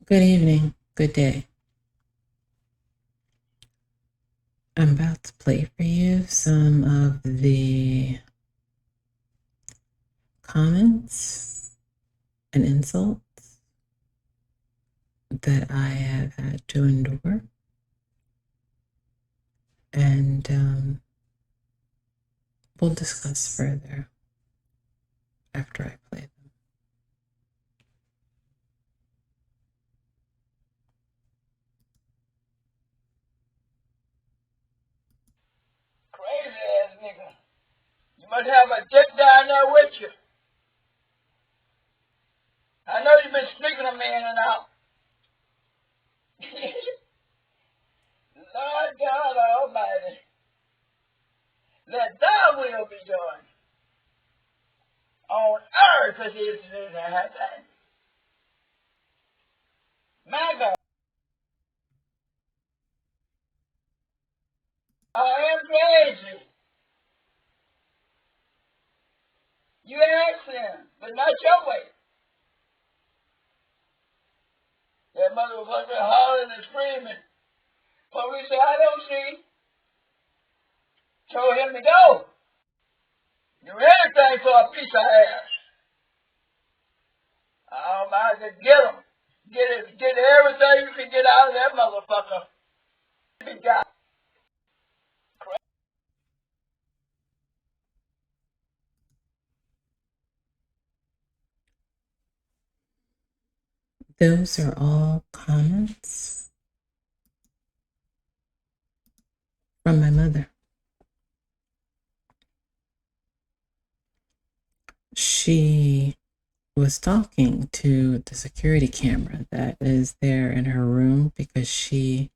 Good evening, good day. I'm about to play for you some of the comments and insults that I have had to endure, and we'll discuss further after I play them. Crazy ass nigga. You must have a dick down there with you. I know you've been sneaking them in and out. Lord God Almighty. Let thy will be done on earth as it is in heaven. My God. I am crazy. You asked him, but not your way. That motherfucker hollering and screaming. Police said, I don't see. Told him to go. Do anything for a piece of ass. I'm about to get him. Get everything you can get out of that motherfucker. He got Those are all comments from my mother. She was talking to the security camera that is there in her room because she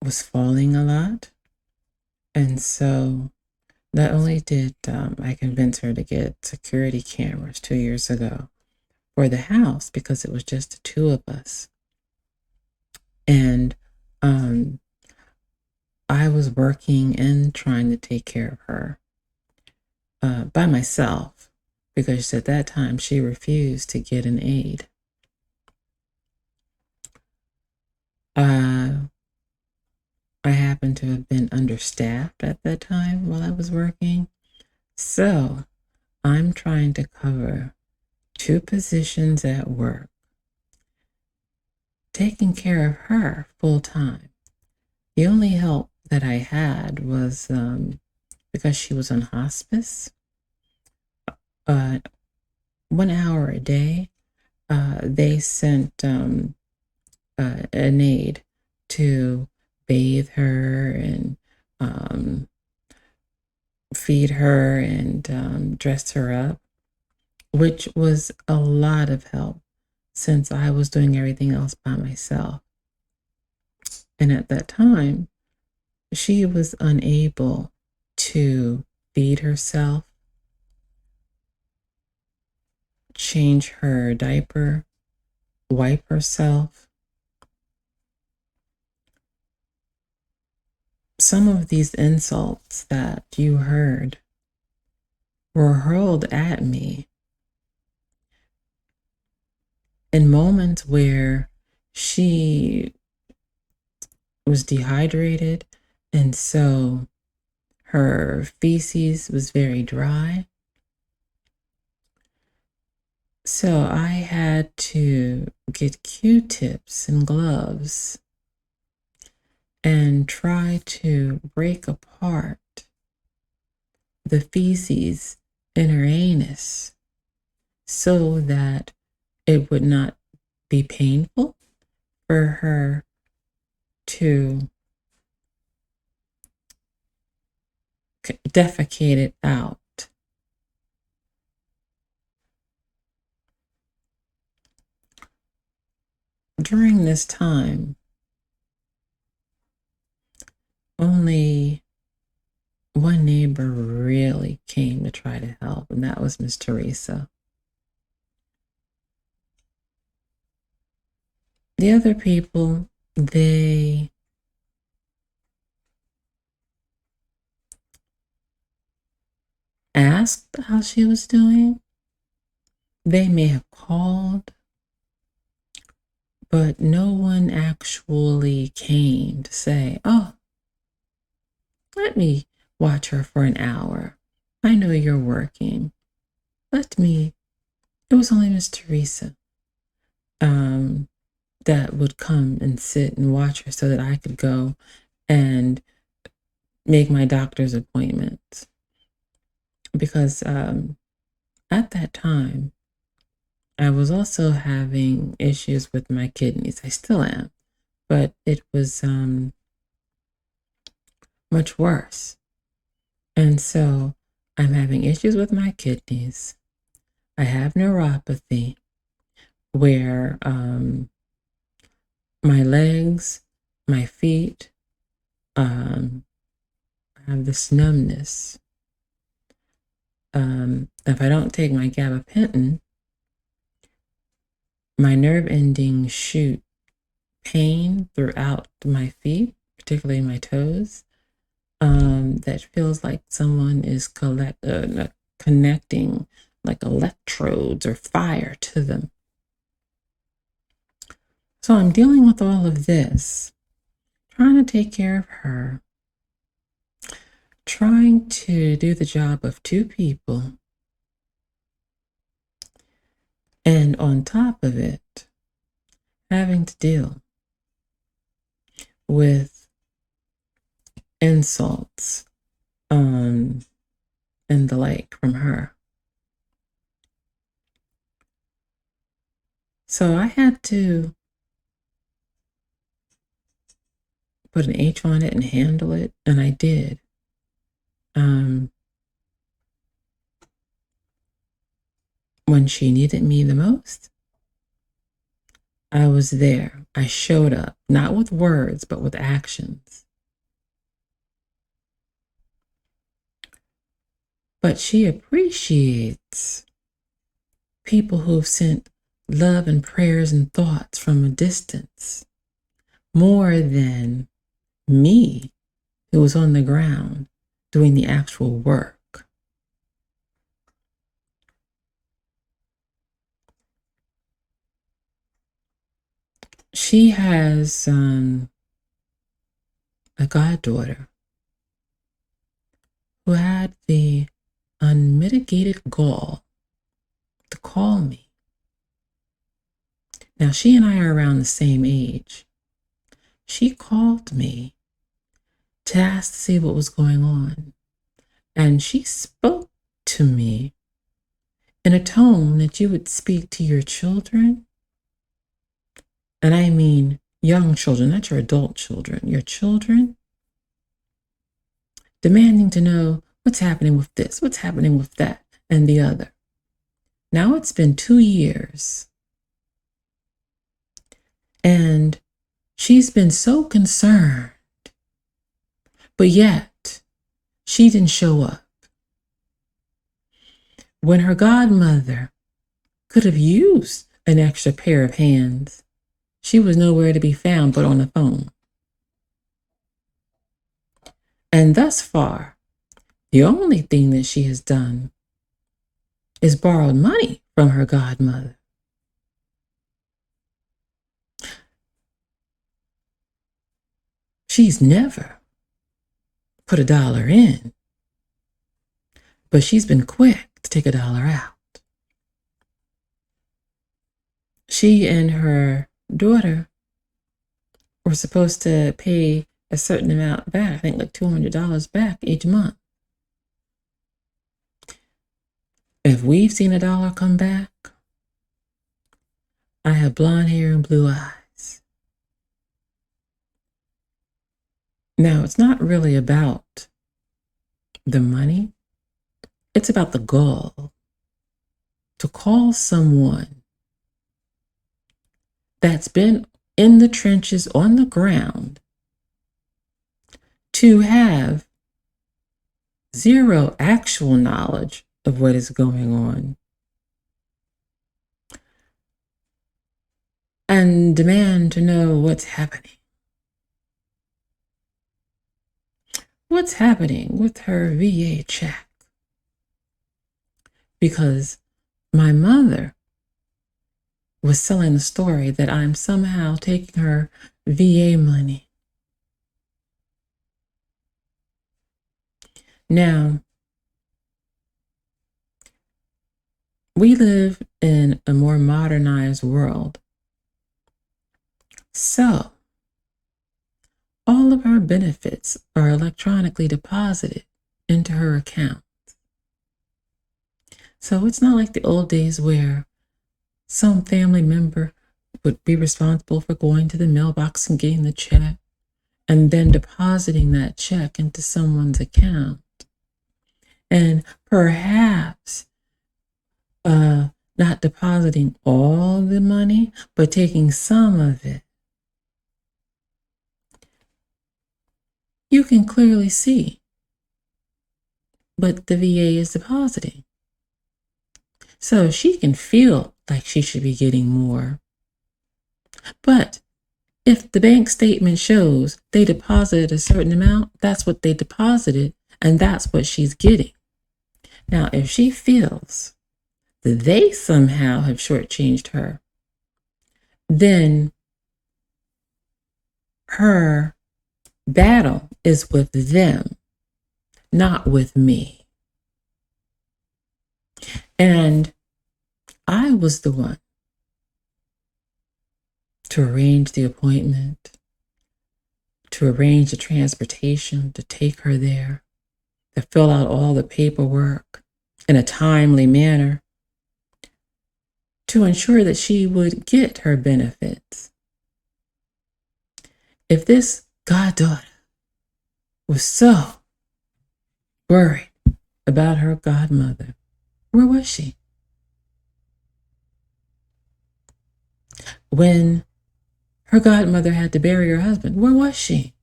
was falling a lot. And so not only did I convince her to get security cameras 2 years ago for the house because it was just the two of us. And I was working and trying to take care of her by myself because at that time she refused to get an aide. I happened to have been understaffed at that time while I was working. So I'm trying to cover two positions at work, taking care of her full time. The only help that I had was because she was on hospice. 1 hour a day, they sent an aide to bathe her and feed her and dress her up, which was a lot of help since I was doing everything else by myself. And at that time, she was unable to feed herself, change her diaper, wipe herself. Some of these insults that you heard were hurled at me in moments where she was dehydrated, and so her feces was very dry. So I had to get Q-tips and gloves and try to break apart the feces in her anus so that it would not be painful for her to defecate it out. During this time, only one neighbor really came to try to help, and that was Miss Teresa. The other people, they asked how she was doing. They may have called, But no one actually came to say, oh, let me watch her for an hour. I know you're working. Let me. It was only Miss Teresa that would come and sit and watch her so that I could go and make my doctor's appointments. Because at that time, I was also having issues with my kidneys. I still am, but it was much worse. And so I'm having issues with my kidneys. I have neuropathy where my legs, my feet, I have this numbness. If I don't take my gabapentin, my nerve endings shoot pain throughout my feet, particularly my toes, that feels like someone is connecting like electrodes or fire to them. So I'm dealing with all of this, trying to take care of her, trying to do the job of two people, and on top of it, having to deal with insults and the like from her. So I had to put an H on it and handle it, and I did. When she needed me the most, I was there. I showed up, not with words, but with actions. But she appreciates people who've sent love and prayers and thoughts from a distance more than me, who was on the ground doing the actual work. She has a goddaughter who had the unmitigated gall to call me. Now, she and I are around the same age. She called me to ask to see what was going on. And she spoke to me in a tone that you would speak to your children. And I mean young children, not your adult children, your children, demanding to know what's happening with this, what's happening with that, and the other. Now it's been 2 years. And she's been so concerned, but yet she didn't show up. When her godmother could have used an extra pair of hands, she was nowhere to be found but on the phone. And thus far, the only thing that she has done is borrowed money from her godmother. She's never put $1 in, but she's been quick to take $1 out. She and her daughter were supposed to pay a certain amount back, I think like $200 back each month. If we've seen $1 come back, I have blonde hair and blue eyes. Now, it's not really about the money. It's about the gall to call someone that's been in the trenches on the ground to have zero actual knowledge of what is going on and demand to know what's happening. What's happening with her VA check? Because my mother was selling the story that I'm somehow taking her VA money. Now, we live in a more modernized world. So, all of her benefits are electronically deposited into her account. So it's not like the old days where some family member would be responsible for going to the mailbox and getting the check and then depositing that check into someone's account. And perhaps not depositing all the money, but taking some of it. You can clearly see, but the VA is depositing. So she can feel like she should be getting more. But if the bank statement shows they deposited a certain amount, that's what they deposited, and that's what she's getting. Now, if she feels that they somehow have shortchanged her, then her battle is with them, not with me. And I was the one to arrange the appointment, to arrange the transportation, to take her there, to fill out all the paperwork in a timely manner, to ensure that she would get her benefits. If this goddaughter was so worried about her godmother, where was she? When her godmother had to bury her husband, where was she?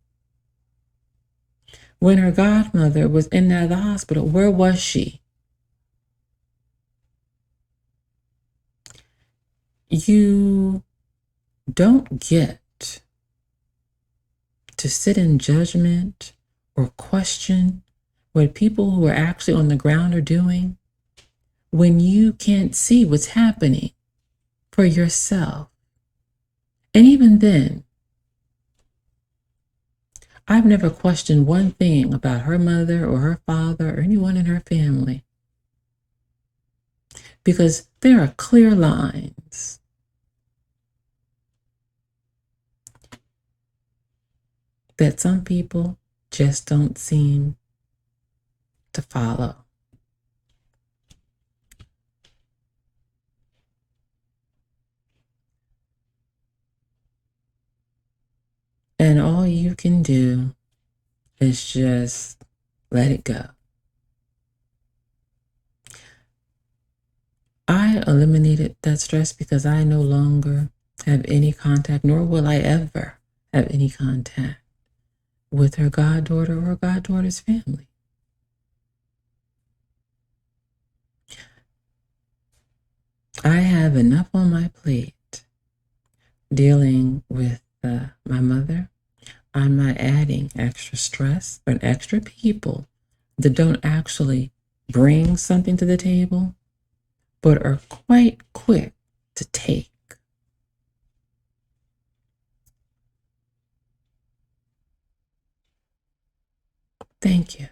When her godmother was in and out of the hospital, where was she? You don't get to sit in judgment or question what people who are actually on the ground are doing when you can't see what's happening for yourself. And even then, I've never questioned one thing about her mother or her father or anyone in her family, because there are clear lines. That some people just don't seem to follow. And all you can do is just let it go. I eliminated that stress because I no longer have any contact, nor will I ever have any contact with her goddaughter or her goddaughter's family. I have enough on my plate dealing with my mother. I'm not adding extra stress or extra people that don't actually bring something to the table, but are quite quick to take. Thank you.